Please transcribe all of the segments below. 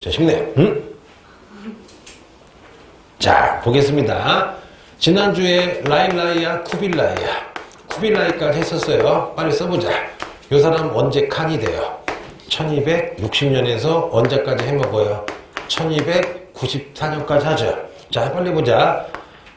자, 쉽네요. 자, 보겠습니다. 지난주에 라일라이아, 쿠빌라이까지 했었어요. 빨리 써보자. 이 사람 언제 칸이 돼요? 1260년에서 언제까지 해먹어요? 1294년까지 하죠. 자, 빨리 보자.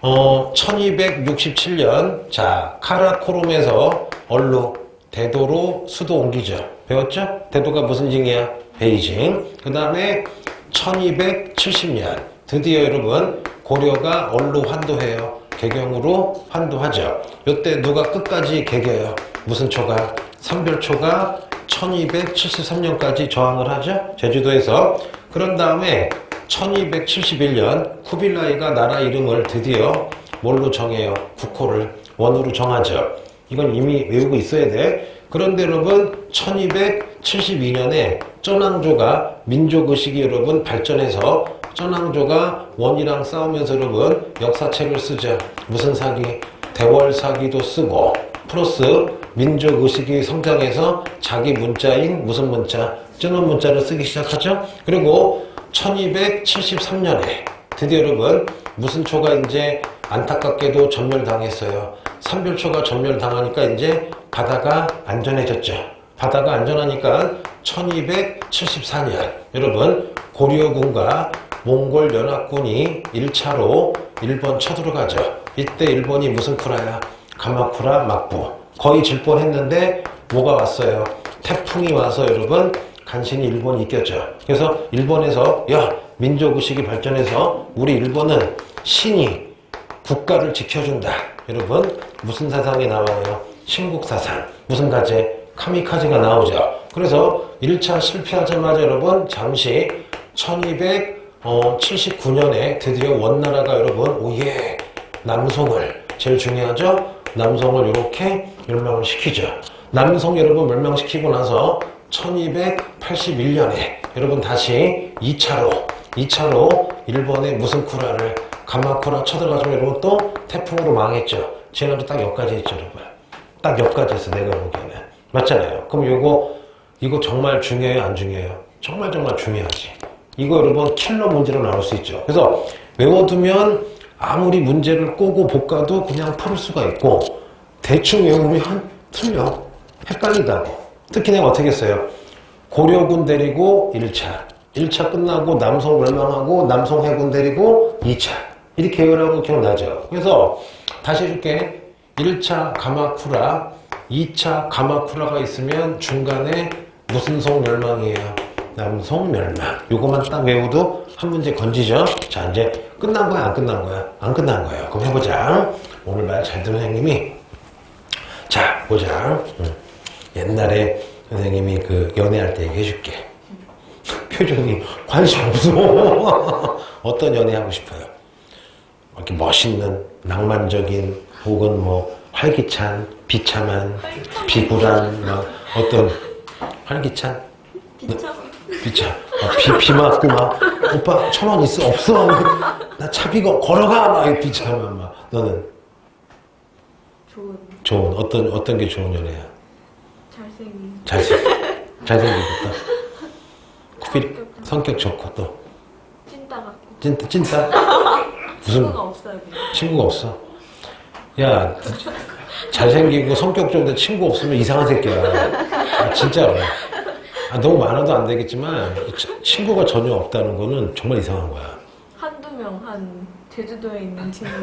1267년, 자, 카라코룸에서 얼루, 대도로 수도 옮기죠. 배웠죠? 대도가 무슨 징이야? 베이징. 그 다음에 1270년, 드디어 여러분, 고려가 얼루 환도해요. 개경으로 환도하죠. 이때 누가 끝까지 개겨요? 무슨 초가? 삼별초가 1273년까지 저항을 하죠. 제주도에서. 그런 다음에 1271년 쿠빌라이가 나라 이름을 드디어 뭘로 정해요? 국호를 원으로 정하죠. 이건 이미 외우고 있어야 돼. 그런데 여러분 1272년에 전왕조가 민족의식이 여러분 발전해서 전왕조가 원이랑 싸우면서 여러분 역사책을 쓰죠. 무슨 사기? 대월사기도 쓰고 플러스 민족의식이 성장해서 자기 문자인 무슨 문자? 전원 문자를 쓰기 시작하죠. 그리고 1273년에 드디어 여러분 무슨 초가 이제 안타깝게도 전멸당했어요. 삼별초가 전멸당하니까 이제 바다가 안전해졌죠. 바다가 안전하니까 1274년 여러분 고려군과 몽골 연합군이 1차로 일본 쳐들어가죠. 이때 일본이 무슨 쿠라야? 가마쿠라 막부. 거의 질 뻔했는데 뭐가 왔어요? 태풍이 와서 여러분 간신히 일본이 이겼죠. 그래서 일본에서 야 민족의식이 발전해서 우리 일본은 신이 국가를 지켜준다. 여러분 무슨 사상이 나와요? 신국사상. 무슨 가제? 카미카제가 나오죠. 그래서 1차 실패하자마자 여러분 잠시 1279년에 드디어 원나라가 여러분 오예 남송을 제일 중요하죠. 남송을 이렇게 멸망을 시키죠. 남송 여러분 멸망시키고 나서 1281년에 여러분 다시 2차로 일본의 무슨 쿠라를 가마쿠라 쳐들어가지고 여러분 또 태풍으로 망했죠. 지난주 딱 여기까지 했죠 여러분. 딱 여기까지 했어 내가 보기에는. 맞잖아요. 그럼 이거 정말 중요해요 안 중요해요? 정말 중요하지. 이거 여러분 킬러 문제로 나올 수 있죠. 그래서 외워두면 아무리 문제를 꼬고 볶아도 그냥 풀을 수가 있고 대충 외우면 틀려. 헷갈리다고. 특히 내가 어떻게 했어요? 고려군 데리고 1차 끝나고 남송 멸망하고 남송 해군 데리고 2차 이렇게 외우라고 기억나죠? 그래서 다시 해줄게. 1차 가마쿠라 2차 가마쿠라가 있으면 중간에 무슨 송 멸망이에요? 남송 멸망. 요거만 딱 외워도 한 문제 건지죠? 자, 이제 끝난 거야? 안 끝난 거야? 안 끝난 거예요. 그럼 해보자. 오늘 말 잘 들은 선생님이. 자, 보자. 옛날에 선생님이 그 연애할 때 얘기해줄게. 표정이 관심 없어. 어떤 연애 하고 싶어요? 이렇게 멋있는, 낭만적인, 혹은 뭐, 활기찬, 비참한, 비굴한, 막, 어떤, 활기찬? 비참. 비 맞고 막, 오빠 1,000원 있어? 없어? 나 차비가 걸어가! 막, 비참한, 막. 너는? 좋은. 어떤 게 좋은 연애야? 잘생기고 또. 성격 좋고 또. 찐따? 무슨? 친구가 없어요. 친구가 없어. 야, 잘생기고 성격 좋은데 친구 없으면 이상한 새끼야. 아, 진짜로. 너무 많아도 안 되겠지만 친구가 전혀 없다는 거는 정말 이상한 거야. 한두 명, 한 제주도에 있는 친구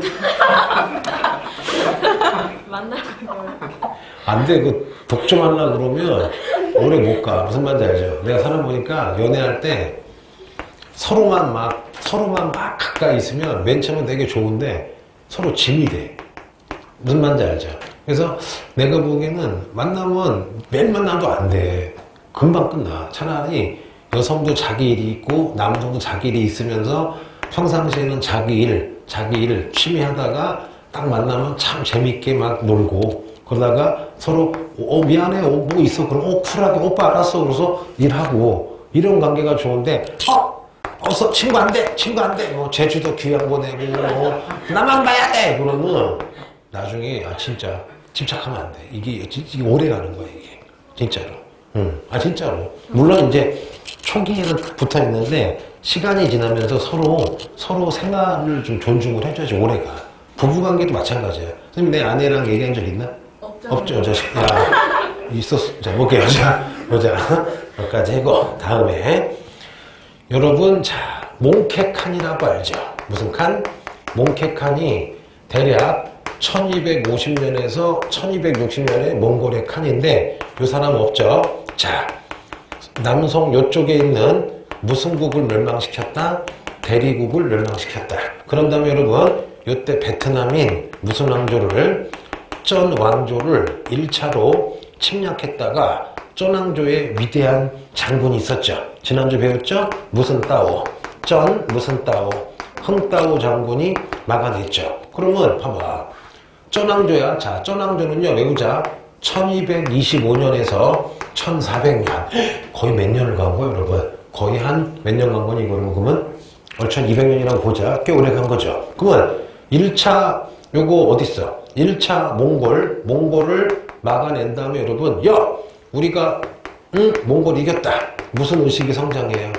만나는 거예요. 안 돼. 그 독점하려고 그러면 오래 못 가. 무슨 말인지 알죠? 내가 살아보니까 연애할 때 서로만 막 가까이 있으면 맨 처음에 되게 좋은데 서로 짐이 돼. 무슨 말인지 알죠? 그래서 내가 보기에는 만나면 매일 만나도 안 돼. 금방 끝나. 차라리 여성도 자기 일이 있고 남성도 자기 일이 있으면서 평상시에는 자기 일 취미 하다가 딱 만나면 참 재밌게 막 놀고 그러다가 서로 미안해 뭐 있어 그럼 쿨하게 오빠 알았어 그래서 일하고 이런 관계가 좋은데 어서 친구 안 돼 뭐 제주도 귀향 보내고 뭐 나만 봐야 돼 그러면 나중에 진짜 집착하면 안 돼. 이게 오래 가는 거야 이게 진짜로. 진짜로. 물론 이제 초기에는 붙어 있는데 시간이 지나면서 서로 생활을 좀 존중을 해줘야지 오래가. 부부관계도 마찬가지야. 선생님 내 아내랑 얘기한 적 있나? 없죠. 자식. 야, 있었어. 자, 볼게요. 자, 보자. 여기까지 하고 다음에 여러분 자 몽케칸이라고 알죠? 무슨 칸? 몽케칸이 대략 1250년에서 1260년의 몽골의 칸인데 이 사람 없죠? 자, 남성 요쪽에 있는 무슨 국을 멸망시켰다? 대리국을 멸망시켰다. 그런 다음에 여러분 이때 베트남인 무슨 왕조를 쩐 왕조를 1차로 침략했다가 쩐 왕조의 위대한 장군이 있었죠. 지난주 배웠죠? 무슨 따오 쩐 무슨 따오 흥따오 장군이 막아냈죠. 그러면 봐봐 쩐 왕조야. 자, 쩐 왕조는요 외우자 1225년에서 1400년 거의 몇 년을 간 거예요 여러분. 거의 한 몇 년 간 거니 이거는 그러면 1200년이라고 보자. 꽤 오래 간 거죠. 그러면 1차 요거 어딨어? 1차 몽골을 막아낸 다음에 여러분 야 우리가 몽골 이겼다. 무슨 의식이 성장해요?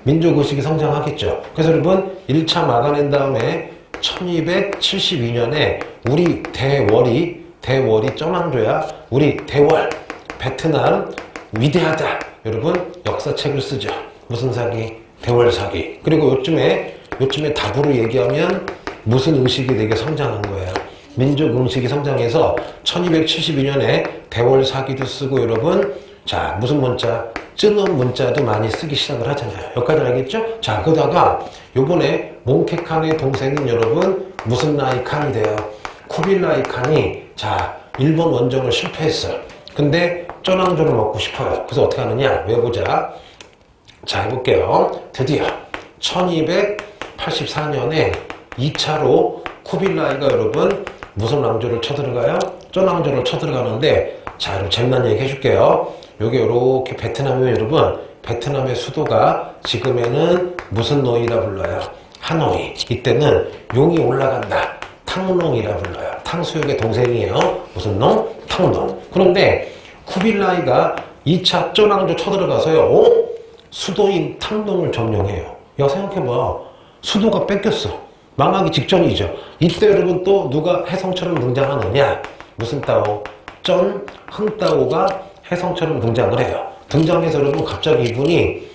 민족의식이 성장하겠죠. 그래서 여러분 1차 막아낸 다음에 1272년에 우리 대월이 쩌망조야. 우리 대월 베트남 위대하다. 여러분 역사책을 쓰죠. 무슨 사기? 대월 사기. 그리고 요즘에 답으로 얘기하면 무슨 의식이 되게 성장한 거예요. 민족 의식이 성장해서 1272년에 대월 사기도 쓰고 여러분 자 무슨 문자? 쯔는 문자도 많이 쓰기 시작을 하잖아요. 여기까지 알겠죠? 자 그러다가 요번에 몽케칸의 동생인 여러분 무슨 라이 칸이 돼요? 쿠빌라이 칸이 자 일본 원정을 실패했어요. 근데 쩌왕조를 먹고 싶어요. 그래서 어떻게 하느냐? 외워보자. 자 해볼게요. 드디어 1284년에 2차로 쿠빌라이가 여러분 무슨 왕조를 쳐들어가요? 쩌왕조를 쳐들어가는데 자 여러분 재미난 얘기 해줄게요. 요게 요렇게 베트남이면 여러분 베트남의 수도가 지금에는 무슨 노이라 불러요? 하노이. 이때는 용이 올라간다. 탕농이라 불러요. 탕수육의 동생이에요. 무슨 농? 탕농. 그런데 쿠빌라이가 2차 쩌왕조 쳐들어가서요. 수도인 탕농을 점령해요. 야 생각해봐. 수도가 뺏겼어. 망하기 직전이죠. 이때 여러분 또 누가 혜성처럼 등장하느냐? 무슨 따오? 쩐 흥따오가 혜성처럼 등장을 해요. 등장해서 여러분 갑자기 이분이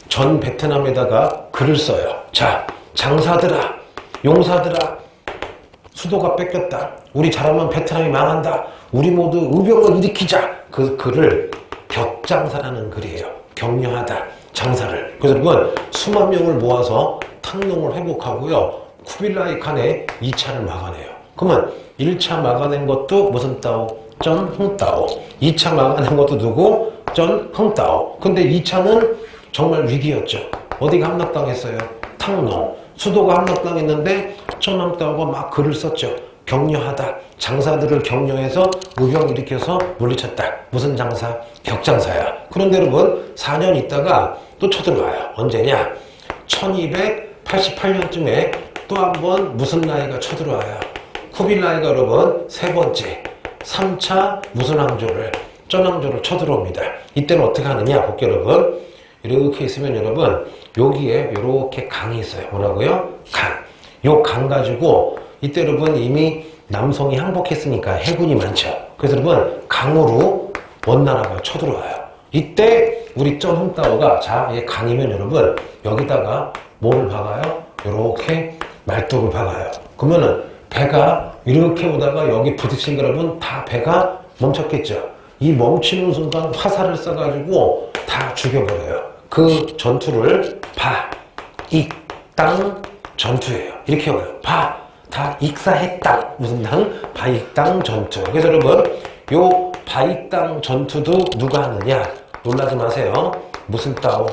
전 베트남에다가 글을 써요. 자, 장사들아, 용사들아, 수도가 뺏겼다. 우리 잘하면 베트남이 망한다. 우리 모두 의병을 일으키자. 그 글을 격장사라는 글이에요. 격려하다. 장사를. 그래서 여러분 수만 명을 모아서 탕농을 회복하고요. 쿠빌라이 칸의 2차를 막아내요. 그러면 1차 막아낸 것도 무슨 따오? 쩐 흥따오. 2차 막아낸 것도 누구? 쩐 흥따오. 근데 2차는 정말 위기였죠. 어디가 함락당했어요? 탕농. 수도가 함락당했는데 쩐 흥따오가 막 글을 썼죠. 격려하다. 장사들을 격려해서 의병 일으켜서 물리쳤다. 무슨 장사? 격장사야. 그런데 여러분 4년 있다가 또 쳐들어와요. 언제냐? 1288년쯤에 또 한 번 무슨 라이가 쳐들어와요. 쿠빌라이가 여러분 세 번째 3차 무슨 왕조를 쩌왕조를 쳐들어옵니다. 이때는 어떻게 하느냐 볼게요 여러분. 이렇게 있으면 여러분 여기에 이렇게 강이 있어요. 뭐라고요? 강. 요 강 가지고 이때 여러분 이미 남성이 항복했으니까 해군이 많죠. 그래서 여러분 강으로 원나라가 쳐들어와요. 이때 우리 쩐흥따오가 자, 얘 강이면 여러분 여기다가 뭐를 박아요? 이렇게 말뚝을 박아요. 그러면은 배가 이렇게 오다가 여기 부딪힌 거 여러분 다 배가 멈췄겠죠. 이 멈추는 순간 화살을 쏴가지고 다 죽여버려요. 그 전투를 바익당 전투예요. 이렇게 해요. 다 익사했당. 무슨 당? 바익당 전투. 그래서 여러분 요 바익당 전투도 누가 하느냐? 놀라지 마세요. 무슨 따오?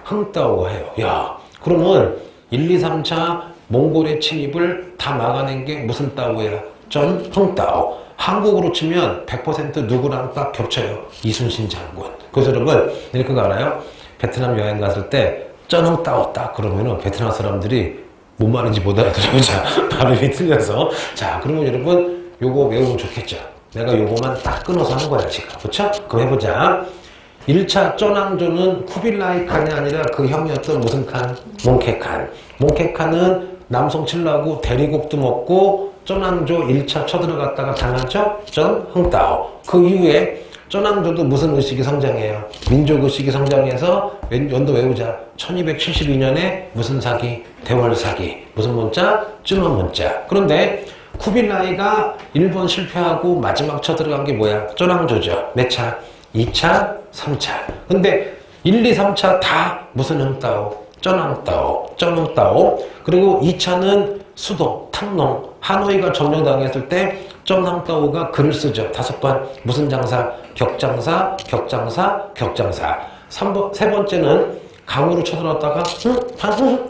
흥따오가 해요. 야, 그러면 1, 2, 3차 몽골의 침입을 다 막아낸 게 무슨 따오야? 흥따오. 한국으로 치면 100% 누구랑 딱 겹쳐요. 이순신 장군. 그래서 여러분 이렇게 알아요? 베트남 여행 갔을 때 흥따오 딱 그러면은 베트남 사람들이 뭔 말인지 못 알아들어요. 자, 발음이 틀려서. 자, 그러면 여러분 요거 외우면 좋겠죠. 내가 요거만 딱 끊어서 한 거야 지금. 그쵸? 그럼 해보자. 1차 쩌낭조는 쿠빌라이 칸이 아니라 그 형이었던 무슨 칸? 몽케칸. 몽케칸은 남성 칠라고 대리국도 먹고 쩌낭조 1차 쳐들어갔다가 당하죠? 전 흥따오. 그 이후에 쩌낭조도 무슨 의식이 성장해요? 민족 의식이 성장해서 연도 외우자. 1272년에 무슨 사기? 대월 사기. 무슨 문자? 쯔먼 문자. 그런데 쿠빌라이가 일본 실패하고 마지막 쳐들어간 게 뭐야? 쩌낭조죠. 몇 차? 2차, 3차. 근데 1, 2, 3차 다 무슨 흥따오? 쩌낭따오, 쩌낭따오. 그리고 2차는 수도, 탕농, 하노이가 점령당했을 때 쩌낭따오가 글을 쓰죠. 5번. 무슨 장사? 격장사, 격장사, 격장사. 세 번째는 강으로 쳐들어왔다가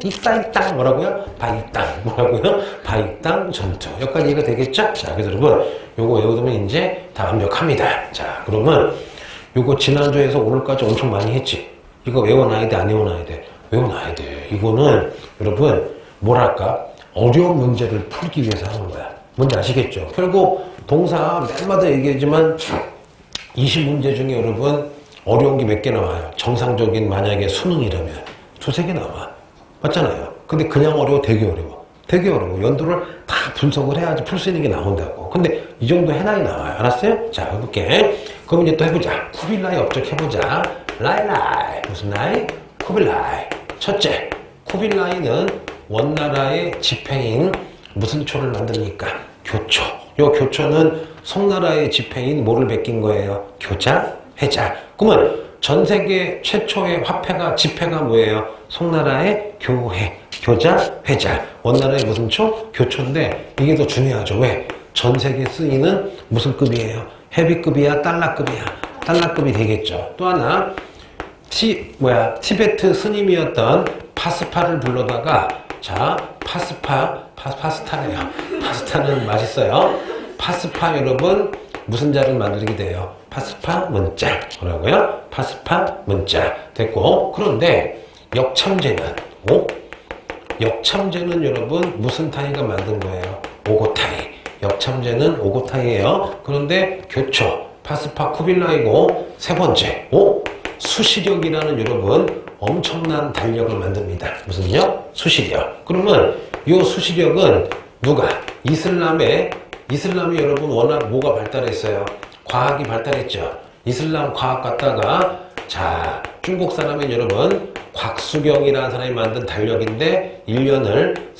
이땅 뭐라고요? 바이땅 뭐라고요? 바이땅 전투. 여기까지 이해가 되겠죠? 자, 그래서 여러분 요거 외우면 이제 다 완벽합니다. 자, 그러면 요거 지난주에서 오늘까지 엄청 많이 했지. 이거 외워놔야 돼, 안 외워놔야 돼? 외워놔야 돼. 이거는 여러분 뭐랄까 어려운 문제를 풀기 위해서 하는 거야. 뭔지 아시겠죠? 결국 동사 매일마다 얘기하지만 20문제 중에 여러분 어려운 게 몇 개 나와요. 정상적인 만약에 수능이라면 2-3개 나와. 맞잖아요. 근데 그냥 어려워? 되게 어려워. 되게 어려워. 연도를 다 분석을 해야지 풀 수 있는 게 나온다고. 근데 이 정도 해당이 나와요. 알았어요? 자, 해볼게. 그럼 이제 또 해보자. 쿠빌라이 업적 해보자. 라이. 무슨 라이? 쿠빌라이. 첫째, 쿠빌라이는 원나라의 지폐인 무슨 초를 만듭니까? 교초. 요 교초는 송나라의 지폐인 뭐를 베낀 거예요? 교자, 회자. 그러면 전 세계 최초의 화폐가 지폐가 뭐예요? 송나라의 교회, 교자, 회자. 원나라의 무슨 초? 교초인데 이게 더 중요하죠. 왜? 전 세계 쓰이는 무슨 급이에요? 헤비급이야? 달러급이야? 달러급이 되겠죠. 또 하나 티베트 스님이었던 파스파를 불러다가 자 파스타래요. 파스타는 맛있어요. 파스파 여러분 무슨 자를 만들게 돼요? 파스파 문자. 뭐라고요? 파스파 문자. 됐고. 그런데 역참제는 역참제는 여러분 무슨 타이가 만든 거예요? 오고타이. 역참제는 오고타이예요. 그런데 교초 파스파 쿠빌라이고 세 번째 수시력이라는 여러분 엄청난 달력을 만듭니다. 무슨요? 수시력. 그러면 이 수시력은 누가? 이슬람이 여러분 워낙 뭐가 발달했어요? 과학이 발달했죠. 이슬람 과학 갖다가 자 중국 사람인 여러분 곽수경이라는 사람이 만든 달력인데 1년을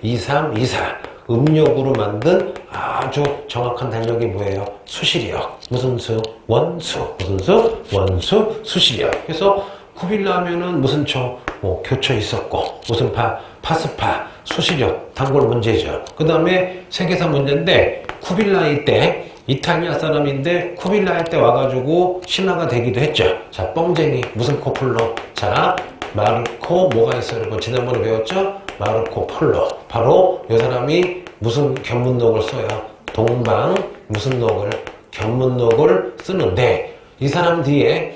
365.2324 음력으로 만든 아주 정확한 달력이 뭐예요? 수시력. 무슨 수? 원수. 무슨 수? 원수, 수시력. 그래서 쿠빌라 하면은 무슨 초? 교초 있었고 무슨 파스파, 수시력, 단골 문제죠. 그 다음에 세계사 문제인데 쿠빌라이 때 이탈리아 사람인데 쿠빌라이 때 와가지고 신화가 되기도 했죠. 자, 뻥쟁이 무슨 코폴로? 자, 마르코 뭐가 있어요? 여러분 지난번에 배웠죠? 마르코 폴로. 바로 이 사람이 무슨 견문록을 써요? 동방 무슨 녹을? 견문록을 쓰는데 이 사람 뒤에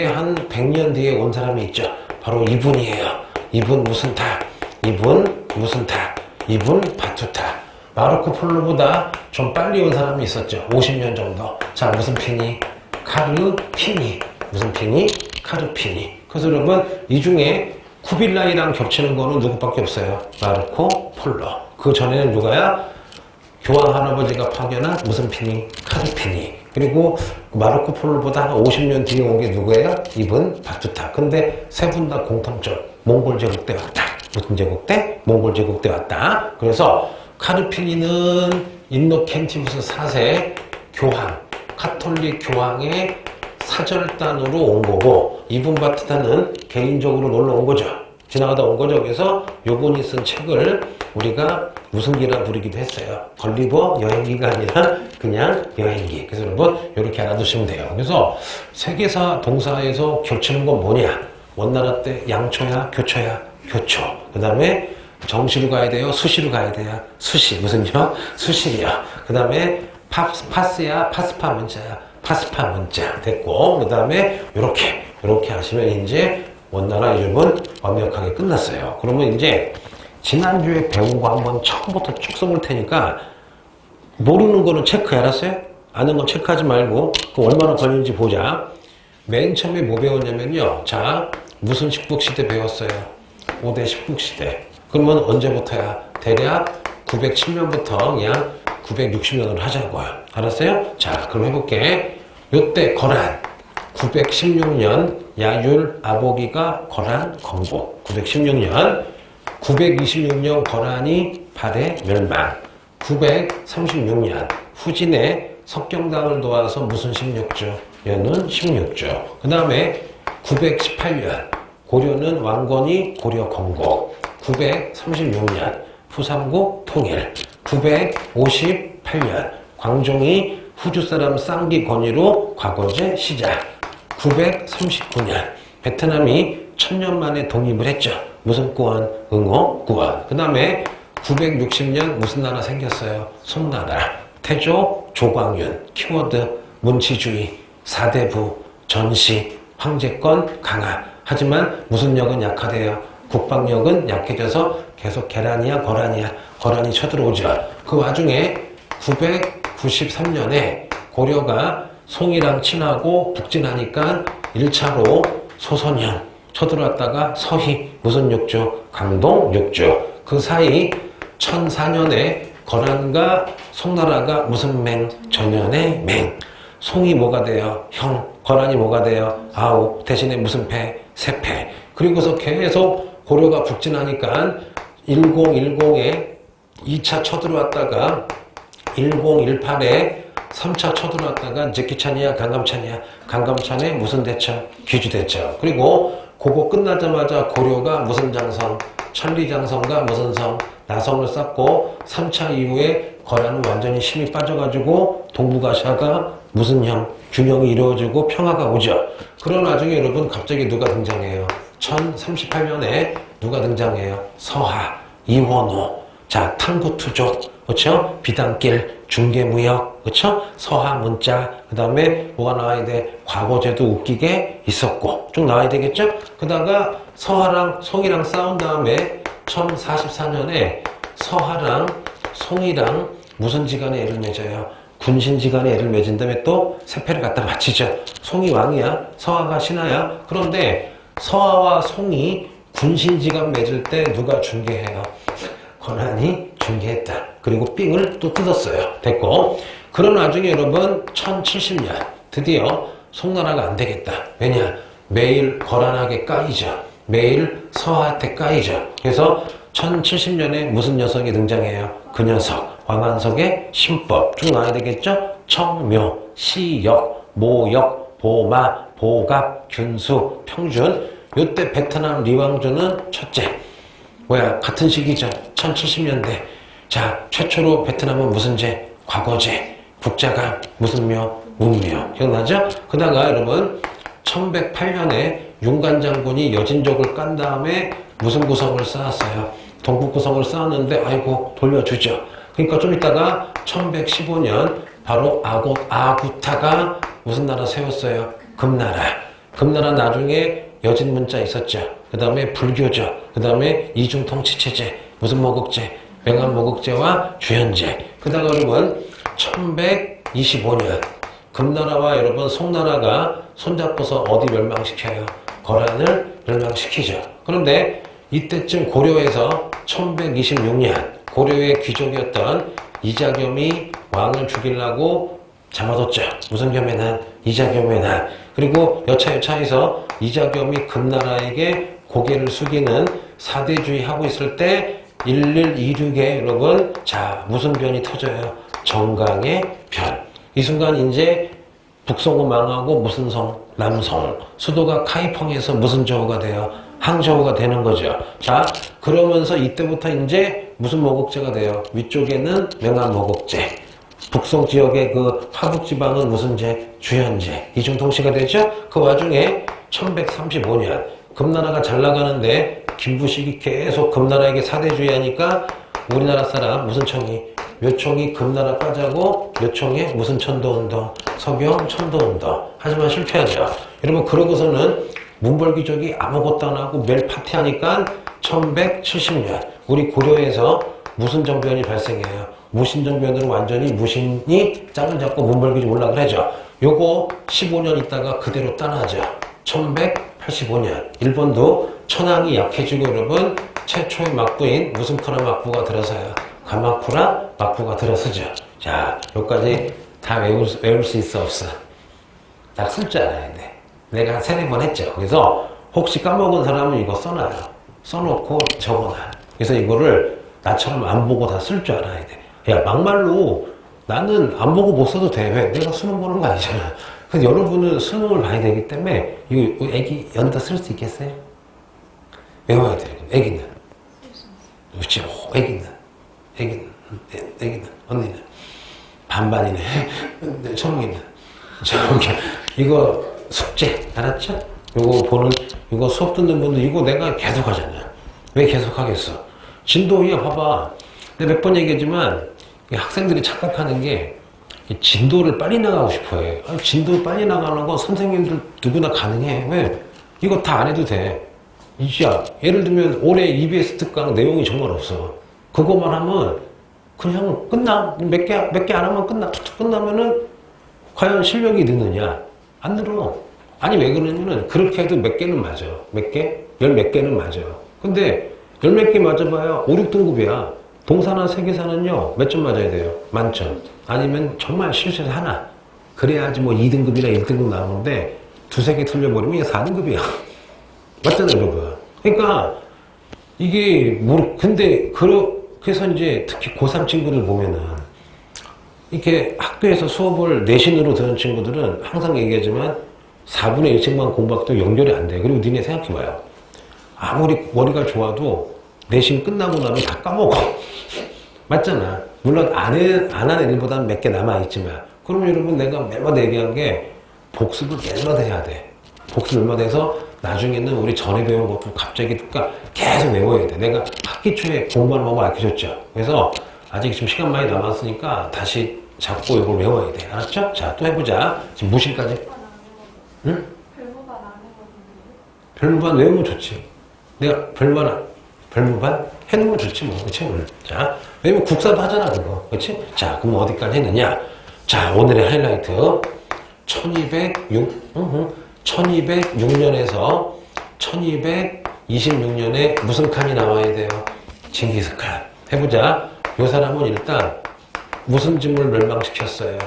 한 100년 뒤에 온 사람이 있죠. 바로 이분이에요. 이분 무슨 타? 이분 무슨 타? 이분 바투타. 마르코 폴로보다 좀 빨리 온 사람이 있었죠. 50년 정도. 자, 무슨 피니? 카르피니. 무슨 피니? 카르피니. 그래서 여러분 이 중에 쿠빌라이랑 겹치는 거는 누구밖에 없어요? 마르코 폴로. 그 전에는 누가야? 교황 할아버지가 파견한 무슨 피니? 카르피니. 그리고 마르코 폴로보다 한 50년 뒤에 온 게 누구예요? 이분 바투타. 근데 세 분 다 공통점. 몽골 제국 때 왔다. 무슨 제국 때? 몽골 제국 때 왔다. 그래서 카르피니는 인노켄티우스 4세 교황, 카톨릭 교황의 사절단으로 온 거고 이분 바투타는 개인적으로 놀러 온 거죠. 지나가다 온 거죠. 그래서 요분이 쓴 책을 우리가 무슨 기라 부르기도 했어요. 걸리버 여행기가 아니라 그냥 여행기. 그래서 여러분 이렇게 알아두시면 돼요. 그래서 세계사 동사에서 겹치는 건 뭐냐? 원나라 때 양초야? 교초야? 교초. 그 다음에 정시로 가야 돼요? 수시로 가야 돼요? 수시. 무슨요? 수시요. 그 다음에 파스야? 파스파 문자야? 파스파 문자. 됐고 그 다음에 요렇게 하시면 이제 원나라 이름은 완벽하게 끝났어요. 그러면 이제 지난주에 배운 거 한번 처음부터 쭉 써볼 테니까 모르는 거는 체크해. 알았어요? 아는 건 체크하지 말고 그 얼마나 걸리는지 보자. 맨 처음에 뭐 배웠냐면요. 자, 무슨 십국시대 배웠어요? 5대 십국시대. 그러면 언제부터야? 대략 907년부터 약 960년으로 하자고요. 알았어요? 자, 그럼 해볼게. 요때 거란 916년 야율 아보기가 거란 건국 916년 926년 거란이 발해 멸망 936년 후진의 석경당을 도와서 무슨 16조? 연운 16조. 그 다음에 918년 고려는 왕건이 고려 건국 936년 후삼국 통일 958년 광종이 후주 사람 쌍기 권위로 과거제 시작 939년 베트남이 1000년 만에 독립을 했죠. 무슨 구원? 응호 구원. 그 다음에 960년 무슨 나라 생겼어요? 송나라. 태조 조광윤. 키워드 문치주의, 사대부, 전시, 황제권 강화. 하지만 무슨 역은 약화돼요? 국방력은 약해져서 계속 계란이야 거란이야. 거란이 쳐들어오죠. 그 와중에 993년에 고려가 송이랑 친하고 북진하니까 1차로 소선영 쳐들어왔다가 서희 무슨 육조? 강동 육조. 그 사이 1004년에 거란과 송나라가 무슨 맹? 전연의 맹. 송이 뭐가 돼요? 형. 거란이 뭐가 돼요? 아우. 대신에 무슨 패? 세패. 그리고서 계속 고려가 북진하니까 1010에 2차 쳐들어왔다가 1018에 3차 쳐들어왔다가 제키찬이야 강감찬이야. 강감찬의 무슨 대처? 귀주대처. 그리고 그거 끝나자마자 고려가 무슨 장성? 천리장성과 무슨 성? 나성을 쌓고 3차 이후에 거란은 완전히 힘이 빠져가지고 동북아시아가 무슨 형? 균형이 이루어지고 평화가 오죠. 그런 와중에 여러분 갑자기 누가 등장해요? 1038년에 누가 등장해요? 서하, 이원호. 자, 탐구투족. 그렇죠? 비단길, 중개무역, 그렇죠? 서하 문자, 그 다음에 뭐가 나와야 돼? 과거제도 웃기게 있었고 쭉 나와야 되겠죠? 그다가 서하랑 송이랑 싸운 다음에 1044년에 서하랑 송이랑 무슨 지간에 애를 맺어요? 군신지간에 애를 맺은 다음에 또 세패를 갖다 바치죠. 송이 왕이야, 서하가 신하야. 그런데 서하와 송이 군신지간 맺을 때 누가 중개해요? 거란이 중개했다. 그리고 삥을 또 뜯었어요. 됐고. 그런 와중에 여러분 1070년 드디어 송나라가 안 되겠다. 왜냐? 매일 거란하게 까이죠. 매일 서하한테 까이죠. 그래서 1070년에 무슨 녀석이 등장해요? 그 녀석. 왕한석의 신법. 쭉 나와야 되겠죠? 청묘, 시역, 모역, 보마, 보갑, 균수, 평준. 요때 베트남 리왕조는 첫째. 뭐야? 같은 시기죠. 1070년대. 자, 최초로 베트남은 무슨 제? 과거제. 국자가 무슨 묘? 문묘. 기억나죠? 그다가 여러분 1108년에 윤관 장군이 여진족을 깐 다음에 무슨 구성을 쌓았어요? 동북 구성을 쌓았는데 아이고 돌려주죠. 그러니까 좀 있다가 1115년 바로 아구타가 무슨 나라 세웠어요? 금나라. 금나라 나중에 여진 문자 있었죠. 그 다음에 불교죠. 그 다음에 이중통치체제. 무슨 모국제? 명암모국제와 주현제. 그다가 여러분 1125년 금나라와 여러분 송나라가 손잡고서 어디 멸망시켜요? 거란을 멸망시키죠. 그런데 이때쯤 고려에서 1126년 고려의 귀족이었던 이자겸이 왕을 죽이려고 잡아뒀죠. 무슨 겸해난? 이자겸의. 그리고 여차여차해서 이자겸이 금나라에게 고개를 숙이는 사대주의 하고 있을 때 1126에 여러분 자 무슨 변이 터져요? 정강의 변. 이 순간 이제 북송은 망하고 무슨 성? 남성. 수도가 카이펑에서 무슨 저우가 돼요? 항저우가 되는 거죠. 자 그러면서 이때부터 이제 무슨 모국제가 돼요? 위쪽에는 명암모국제. 북송 지역의 그 화북지방은 무슨 제? 주현제. 이중통치가 되죠. 그 와중에 1135년 금나라가 잘 나가는데 김부식이 계속 금나라에게 사대주의하니까 우리나라 사람 무슨 청이? 묘총이 금나라 까자고 묘총에 무슨 천도운동? 서경 천도운동. 하지만 실패하죠. 여러분 그러고서는 문벌귀족이 아무것도 안 하고 매일 파티하니까 1170년 우리 고려에서 무슨 정변이 발생해요? 무신정변으로 완전히 무신이 짝을 잡고 문벌기지 올라가 그러죠. 요거 15년 있다가 그대로 떠나죠. 1185년 일본도 천황이 약해지고 여러분 최초의 막부인 무슨쿠라 막부가 들어서요. 가마쿠라 막부가 들어서죠. 자, 여기까지 다 외울 수 있어 없어? 딱 쓸 줄 알아야 돼. 내가 한 3-4번 했죠. 그래서 혹시 까먹은 사람은 이거 써놔요. 써놓고 적어놔. 그래서 이거를 나처럼 안 보고 다 쓸 줄 알아야 돼. 야, 막말로 나는 안 보고 못 써도 돼. 왜? 내가 수능 보는 거 아니잖아. 그래서 여러분은 수능을 봐야 되기 때문에 이거 애기 연다 쓸 수 있겠어요? 외워야 돼요. 애기는. 그렇지. 애기는. 언니는. 반반이네. 초롱이는. 저기 이거 숙제 알았죠? 이거 수업 듣는 분들 이거 내가 계속 하잖아. 왜 계속 하겠어? 진도위에 봐봐. 내가 몇 번 얘기했지만 학생들이 착각하는 게 진도를 빨리 나가고 싶어 해. 아니, 진도 빨리 나가는 건 선생님들 누구나 가능해. 왜? 이거 다 안 해도 돼. 이지야, 예를 들면 올해 EBS 특강 내용이 정말 없어. 그거만 하면 그냥 끝나. 몇 개 안 하면 끝나면은 과연 실력이 느느냐? 안 늘어. 아니, 왜 그러냐면 그렇게 해도 몇 개는 맞아. 몇 개? 몇 개는 맞아. 근데 몇 개 맞아봐야 5, 6등급이야. 동사나 세계사는요, 몇 점 맞아야 돼요? 만점. 아니면 정말 실수해서 하나. 그래야지 뭐 2등급이나 1등급 나오는데 두세 개 틀려버리면 이게 4등급이야. 맞잖아요, 여러분. 그러니까 이게 근데 그래서 이제 특히 고3 친구들 보면은 이렇게 학교에서 수업을 내신으로 듣는 친구들은 항상 얘기하지만 4분의 1씩만 공부해도 연결이 안 돼. 그리고 니네 생각해봐요. 아무리 머리가 좋아도 내신 끝나고 나면 다 까먹어. 맞잖아. 물론 안 한 애들보다는 몇 개 남아있지만. 그럼 여러분 내가 매번 얘기한 게 복습을 매번 해야 돼. 복습 매번 해서 나중에는 우리 전에 배운 것도 갑자기 계속 외워야 돼. 내가 학기 초에 공부하는 방법 알려줬죠. 그래서 아직 지금 시간 많이 남았으니까 다시 잡고 이걸 외워야 돼. 알았죠? 자, 또 해보자. 지금 무신까지. 응? 별무반 안 해봤는데. 별무반 외우면 좋지. 내가 별무반 해놓으면 좋지 뭐. 그치? 자, 왜냐면 국사도 하잖아 그거. 그치? 자, 그럼 어디까지 했느냐? 자, 오늘의 하이라이트 1206년에서 1226년에 무슨 칸이 나와야 돼요? 징기스칸. 해보자. 요 사람은 일단 무슨 짐을 멸망시켰어요?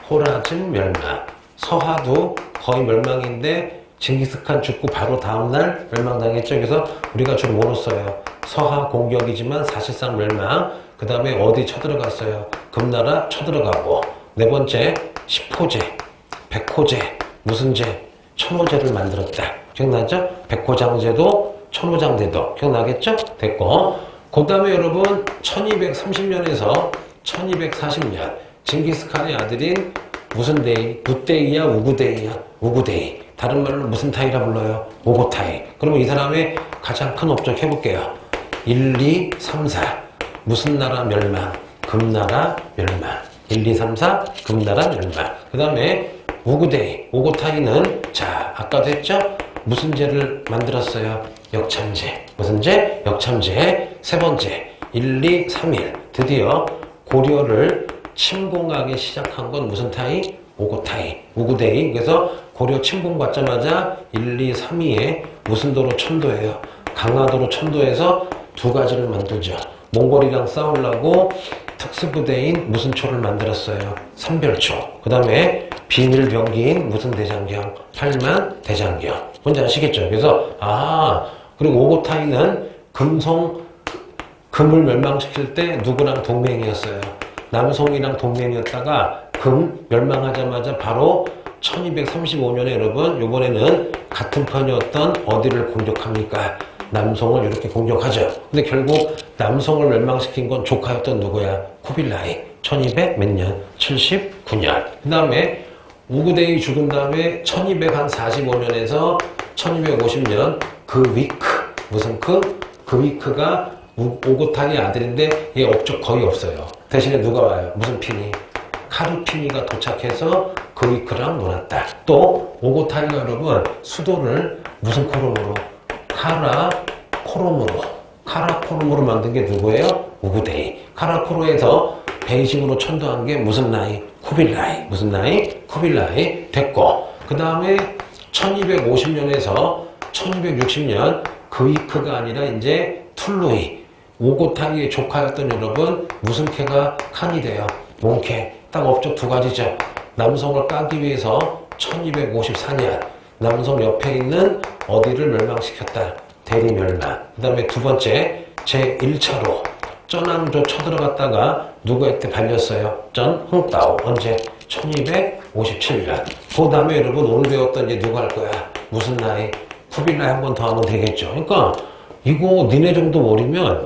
호라즘 멸망. 서하도 거의 멸망인데 징기스칸 죽고 바로 다음날 멸망당했죠. 그래서 우리가 주로 뭐로 써요? 서하 공격이지만 사실상 멸망. 그 다음에 어디 쳐들어갔어요? 금나라 쳐들어가고. 네 번째 십호제, 백호제, 무슨 제? 천호제를 만들었다. 기억나죠? 백호장제도 천호장제도 기억나겠죠? 됐고. 그 다음에 여러분 1230년에서 1240년 징기스칸의 아들인 무슨 데이? 무데이야 우구데이야? 우구데이. 다른 말로 무슨 타이라 불러요? 오고타이. 그러면 이 사람의 가장 큰 업적 해볼게요. 1, 2, 3, 4 무슨 나라 멸망? 금나라 멸망. 1, 2, 3, 4 금나라 멸망. 그 다음에 우구데이, 오고타이는 자 아까도 했죠? 무슨 제를 만들었어요? 역참제. 무슨 제? 역참제. 세 번째 1, 2, 3일 드디어 고려를 침공하기 시작한 건 무슨 타이? 오고타이, 우구데이. 그래서 고려 침공받자마자 1, 2, 3위에 무슨 도로? 천도예요. 강화도로 천도에서 두 가지를 만들죠. 몽골이랑 싸우려고 특수부대인 무슨 초를 만들었어요? 삼별초. 그 다음에 비밀병기인 무슨 대장경? 팔만 대장경. 뭔지 아시겠죠? 그래서 그리고 오고타이는 금을 멸망시킬 때 누구랑 동맹이었어요? 남송이랑 동맹이었다가 금 멸망하자마자 바로 1235년에 여러분 요번에는 같은 편이었던 어디를 공격합니까? 남송을 이렇게 공격하죠. 근데 결국 남송을 멸망시킨 건 조카였던 누구야? 쿠빌라이. 1200 몇 년? 79년. 그 다음에 우구데이 죽은 다음에 1245년에서 1250년 그 위크. 무슨 그 위크가 오고타이의 아들인데 얘 업적 거의 없어요. 대신에 누가 와요? 무슨 피니? 카르피니가 도착해서 그 위크랑 놀았다. 또 오고타이가 여러분 수도를 무슨 코롬으로? 카라코롬으로 만든 게 누구예요? 우구데이. 카라코롬에서 대심으로 천도한 게 무슨 나이? 쿠빌라이. 무슨 나이? 쿠빌라이. 됐고. 그 다음에 1250년에서 1260년 그이크가 아니라 이제 툴루이. 오고타이의 조카였던 여러분 무슨 캐가 칸이 돼요? 몽캐. 딱 업적 두 가지죠. 남성을 까기 위해서 1254년 남성 옆에 있는 어디를 멸망시켰다. 대리 멸망. 그 다음에 두 번째 제1차로 쩌낭조 쳐들어갔다가 누구한테 발렸어요? 전 흥따오. 언제? 1257년. 그 다음에 여러분 오늘 배웠던 이제 누가 할 거야? 무슨 나이? 쿠빌라이 한 번 더 하면 되겠죠. 그러니까 이거 니네 정도 머리면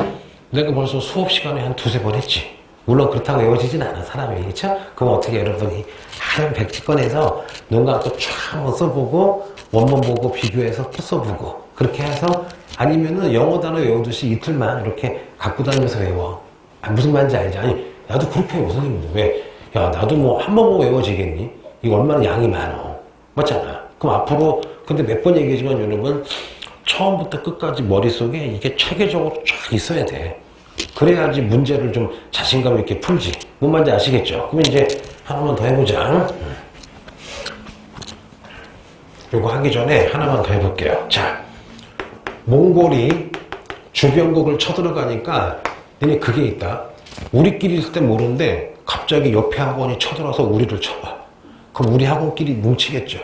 내가 벌써 수업 시간에 한 두세 번 했지. 물론 그렇다고 외워지진 않아 사람이. 그렇죠? 그럼 어떻게 여러분이 하얀 백지 꺼내서 눈 감고 쫙 한번 써보고 원본 보고 비교해서 또 써보고 그렇게 해서 아니면은 영어 단어 외우듯이 이틀만 이렇게 갖고 다니면서 외워. 무슨 말인지 알지? 아니 나도 그렇게 외워 선생님도. 왜? 야 나도 뭐 한 번 보고 외워지겠니? 이거 얼마나 양이 많어. 맞잖아. 그럼 앞으로 근데 몇 번 얘기하지만 여러분 처음부터 끝까지 머릿속에 이게 체계적으로 쫙 있어야 돼. 그래야지 문제를 좀 자신감 있게 풀지. 뭔 말인지 아시겠죠? 그럼 이제 하나만 더 해보자. 요거 하기 전에 하나만 더 해볼게요. 자, 몽골이 주변국을 쳐들어가니까 너네 그게 있다. 우리끼리 있을 땐 모르는데 갑자기 옆에 학원이 쳐들어서 우리를 쳐봐. 그럼 우리 학원끼리 뭉치겠죠.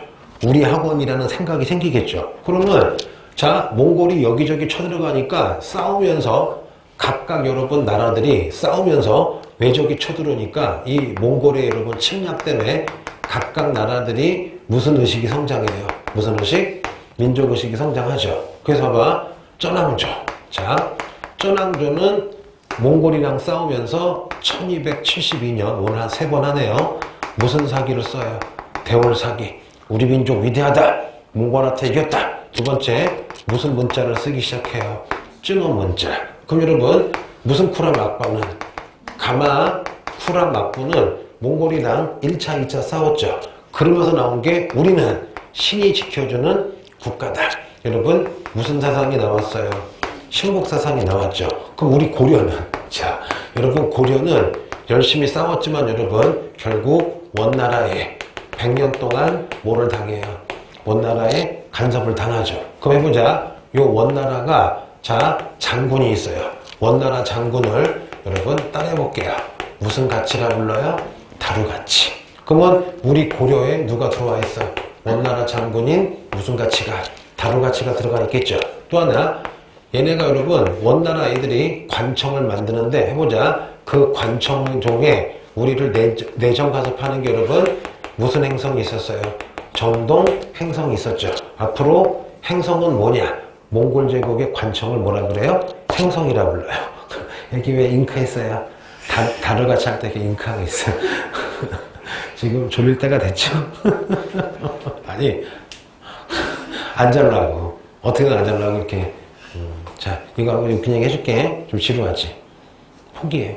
우리 학원이라는 생각이 생기겠죠. 그러면 자, 몽골이 여기저기 쳐들어가니까 싸우면서 각각 여러분 나라들이 싸우면서 외적이 쳐들어오니까 이 몽골의 여러분 침략 때문에 각각 나라들이 무슨 의식이 성장해요? 무슨 의식? 민족의식이 성장하죠. 그래서 봐봐. 쩌낭조. 자, 쩌낭조는 몽골이랑 싸우면서 1272년 오늘 한 3번 하네요. 무슨 사기를 써요? 대월 사기. 우리 민족 위대하다. 몽골한테 이겼다. 두 번째 무슨 문자를 쓰기 시작해요? 쯔노 문자. 그럼 여러분 무슨 쿠라 막부는 가마 쿠라 막부는 몽골이랑 1차 2차 싸웠죠. 그러면서 나온 게 우리는 신이 지켜주는 국가다. 여러분 무슨 사상이 나왔어요? 신국 사상이 나왔죠. 그럼 우리 고려는 자 여러분 고려는 열심히 싸웠지만 여러분 결국 원나라에 100년 동안 뭐를 당해요? 원나라에 간섭을 당하죠. 그럼 해보자. 요 원나라가 자 장군이 있어요. 원나라 장군을 여러분 따라해볼게요. 무슨 가치라 불러요? 다루가치. 그러면 우리 고려에 누가 들어와 있어? 원나라 장군인 무슨 가치가? 다루가치가 들어가 있겠죠. 또 하나 얘네가 여러분 원나라 애들이 관청을 만드는데 해보자. 그 관청 중에 우리를 내정 간섭하는 게 여러분 무슨 행성이 있었어요? 정동 행성이 있었죠. 앞으로 행성은 뭐냐? 몽골 제국의 관청을 뭐라 그래요? 행성이라 불러요. 여기 왜 잉크 했어요? 다루가치 할 때 이렇게 잉크하고 있어요. 지금 졸릴 때가 됐죠? 아니 안 잘라고 어떻게든 안 잘라고 이렇게 자 이거 하고 그냥 해줄게. 좀 지루하지? 포기해.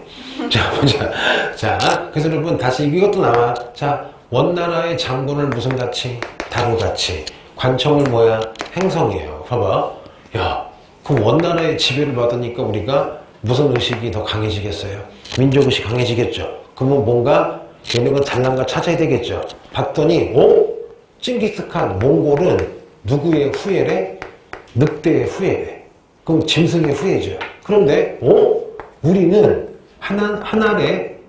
자 보자. 자 그래서 여러분 다시 이것도 나와. 자 원나라의 장군을 무슨 가치? 다루가치. 관청을 뭐야? 행성이에요. 봐봐. 야 그럼 원나라의 지배를 받으니까 우리가 무슨 의식이 더 강해지겠어요? 민족의식 강해지겠죠. 그러면 뭔가 얘네가 잘난 찾아야 되겠죠. 봤더니 징기스칸 몽골은 누구의 후예래? 늑대의 후예래. 그럼 짐승의 후예죠. 그런데 우리는 하늘에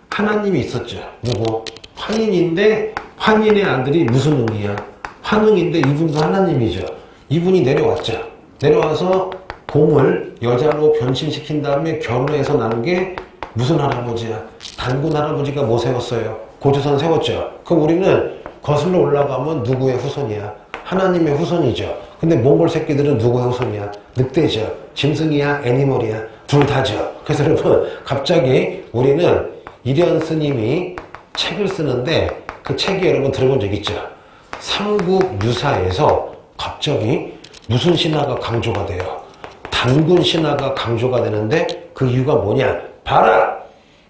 하나님이 있었죠. 누구? 환인인데 환인의 아들이 무슨 응이야? 환응인데 이분도 하나님이죠. 이분이 내려왔죠. 내려와서 곰을 여자로 변신시킨 다음에 결혼해서 난 게 무슨 할아버지야? 단군 할아버지가 뭐 세웠어요? 고조선 세웠죠. 그럼 우리는 거슬러 올라가면 누구의 후손이야? 하나님의 후손이죠. 근데 몽골 새끼들은 누구의 후손이야? 늑대죠. 짐승이야? 애니멀이야? 둘 다죠. 그래서 여러분 갑자기 우리는 이련 스님이 책을 쓰는데 그 책이 여러분 들어본 적 있죠? 삼국유사에서 갑자기 무슨 신화가 강조가 돼요? 단군 신화가 강조가 되는데 그 이유가 뭐냐? 봐라!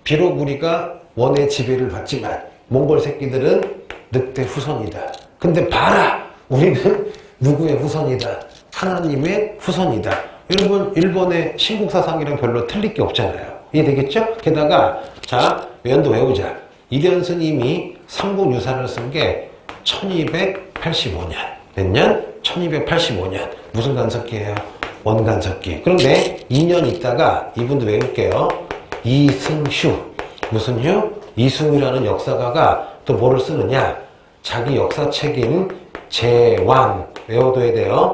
비록 우리가 원의 지배를 받지만 몽골 새끼들은 늑대 후손이다. 근데 봐라! 우리는 누구의 후손이다? 하나님의 후손이다. 여러분 일본의 신국사상이랑 별로 틀릴 게 없잖아요. 이해되겠죠? 게다가 자 연도 외우자. 이련 스님이 삼국유사를 쓴 게 1285년. 몇 년? 1285년. 무슨 간섭기예요? 원간섭기. 그런데 2년 있다가 이분도 외울게요. 이승휴. 무슨 휴? 이승휴라는 역사가가 또 뭐를 쓰느냐? 자기 역사책인 제왕 외워둬야 돼요.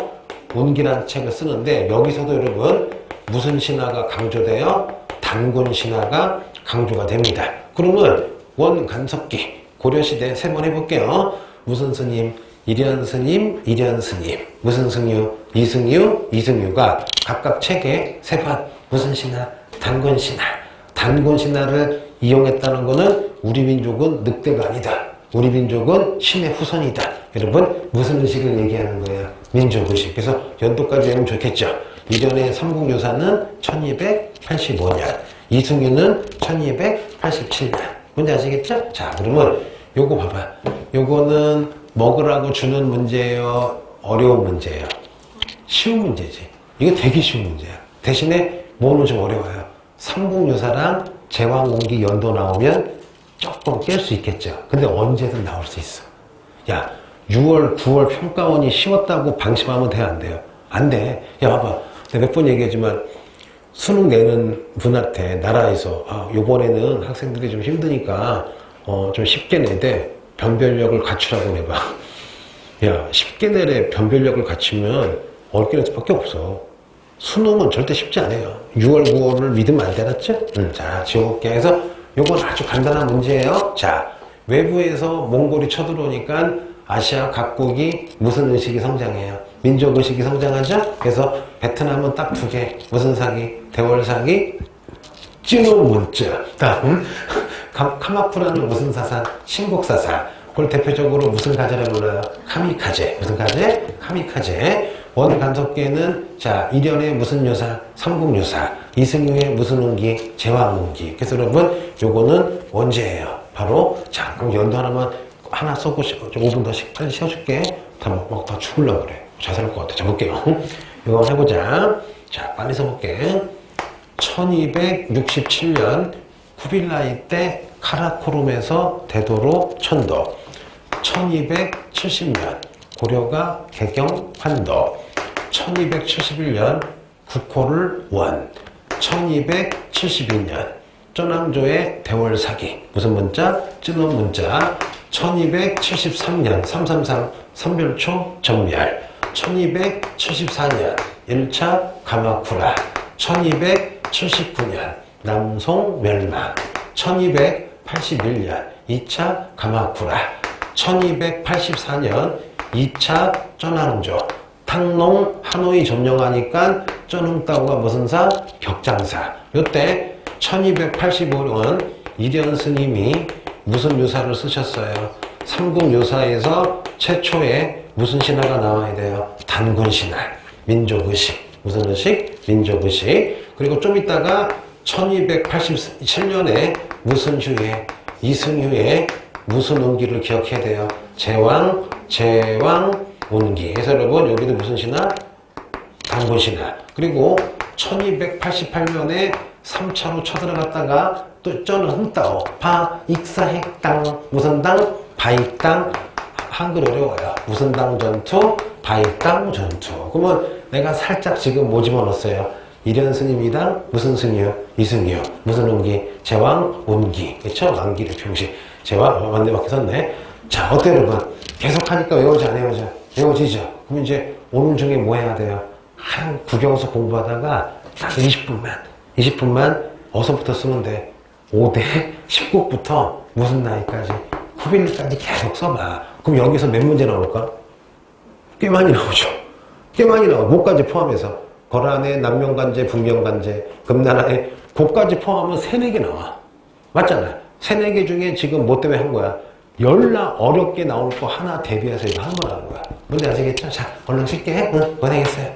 운기라는 책을 쓰는데 여기서도 여러분 무슨 신화가 강조돼요? 단군 신화가 강조가 됩니다. 그러면 원간섭기 고려시대 세 번 해볼게요. 무슨 스님? 이련 스님, 이련 스님. 무슨 승유? 이승유, 이승유가 각각 책에 세 번. 무슨 신화? 단군 신화. 단군 신화를 이용했다는 것은 우리 민족은 늑대가 아니다. 우리 민족은 신의 후손이다. 여러분 무슨 의식을 얘기하는 거예요? 민족의식. 그래서 연도까지 외우면 좋겠죠. 이련의 삼국유사는 1285년, 이승유는 1287년. 뭔지 아시겠죠? 자, 그러면 요거 봐봐. 요거는 먹으라고 주는 문제예요? 어려운 문제예요? 쉬운 문제지. 이거 되게 쉬운 문제야. 대신에 뭐는 좀 어려워요? 삼국유사랑 제왕공기 연도 나오면 조금 깰 수 있겠죠. 근데 언제든 나올 수 있어. 야, 6월, 9월 평가원이 쉬웠다고 방심하면 돼요, 안 돼요? 안 돼. 야, 봐봐. 내가 몇 번 얘기하지만 수능 내는 분한테 나라에서 요번에는 학생들이 좀 힘드니까 좀 쉽게 내되 변별력을 갖추라고 내봐. 야, 쉽게 내래 변별력을 갖추면 어렵게 낼 수밖에 없어. 수능은 절대 쉽지 않아요. 6월, 9월을 믿으면 안 되겠죠? 자, 지워볼게. 해서 요건 아주 간단한 문제예요. 자, 외부에서 몽골이 쳐들어오니까 아시아 각국이 무슨 의식이 성장해요? 민족의식이 성장하죠? 그래서 베트남은 딱 두 개. 무슨 사기? 대월사기, 찌노문자. 다음, 카마쿠라는 무슨 사상? 신곡사상. 그걸 대표적으로 무슨 가제를 불러요? 카미카제. 무슨 가제? 카미카제. 원간섭기에는 자, 이련의 무슨 유사? 삼국유사. 이승유의 무슨 운기? 제왕운기. 그래서 여러분 요거는 언제예요? 바로 자, 그럼 연도 하나 써고 5분 더 빨리 쉬어줄게. 다 죽으려고 그래. 자살할 것 같아. 자, 볼게요. 이거 해보자. 자, 빨리 써볼게. 1267년 쿠빌라이 때 카라코룸에서 대도로 천도. 1270년 고려가 개경 환도. 1271년 국호를 원. 1272년 쩌남조의 대월사기. 무슨 문자? 쯔노 문자. 1273년 333 삼별초 전멸. 1274년 1차 가마쿠라. 1279년 남송 멸망. 1281년 2차 가마쿠라. 1284년 2차 쩌남조. 탕농 하노이 점령하니까 쩌능따오가 무슨 사? 격장사. 요때 1285년 이련 스님이 무슨 유사를 쓰셨어요? 삼국유사에서 최초의 무슨 신화가 나와야 돼요? 단군 신화. 민족의식. 무슨 의식? 민족의식. 그리고 좀 있다가 1287년에 무슨 휴에? 이승휴의 무슨 운기를 기억해야 돼요? 제왕 운기. 그래서 여러분 여기도 무슨 신화? 단군 신화. 그리고 1288년에 3차로 쳐들어갔다가 또 쩌는 흥따오. 바익사핵당. 무슨 당? 바익당. 한글 어려워요. 무슨 당 전투? 바익당 전투. 그러면 내가 살짝 지금 뭐 집어넣었어요? 이련 스님이당 무슨 승유? 이승유. 무슨 운기? 제왕 운기. 그쵸? 왕기를 표시. 제왕 맞네, 밖에 썼네. 자, 어때요 여러분? 계속 하니까 외워지 안 외워져? 외워지죠? 그럼 이제 오늘 중에 뭐 해야 돼요? 한 국영수 공부하다가 딱 20분만 어서부터 쓰면 돼. 5대 10곡부터 무슨 나이까지? 후빌까지 계속 써봐. 그럼 여기서 몇 문제 나올까? 꽤 많이 나오죠. 꽤 많이 나와. 뭐까지 포함해서. 거란의 남명간제, 북명간제, 금나라의 고까지 포함하면 3, 4개 나와. 맞잖아. 3, 4개 중에 지금 뭐 때문에 한 거야? 열나 어렵게 나올 거 하나 대비해서 이거 한 번 하는 거야. 뭔지 아시겠죠? 자, 얼른 쉽게 해. 응, 고생했어요.